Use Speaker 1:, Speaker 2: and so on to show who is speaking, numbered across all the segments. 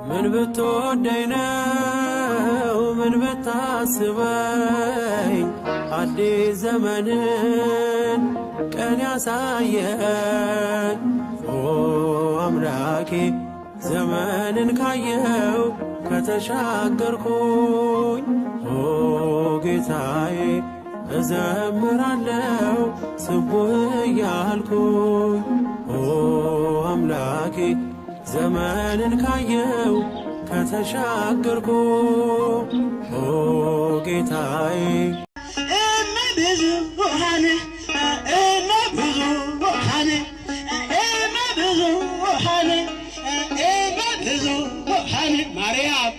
Speaker 1: ምን ብትወደኝ ነው ምን ብታስበኝ አዲስ ዘመንን ቀን ያሳየኝ ኦ አምላኬ ዘመንን ካየው ከተሻገርኩኝ ኦ ጌታዬ እዘምራለሁ ስቡህ እያልኩኝ ኦ አምላኬ ዘመንን ካየው ከተሻገርኩ ኦ ጌታዬ ብዙሃን ማርያም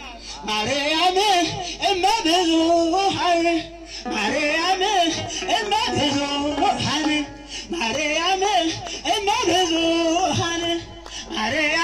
Speaker 1: ማርያም ብዙሃን ማርያም ብዙሃን ማርያም ብዙሃን ማርያም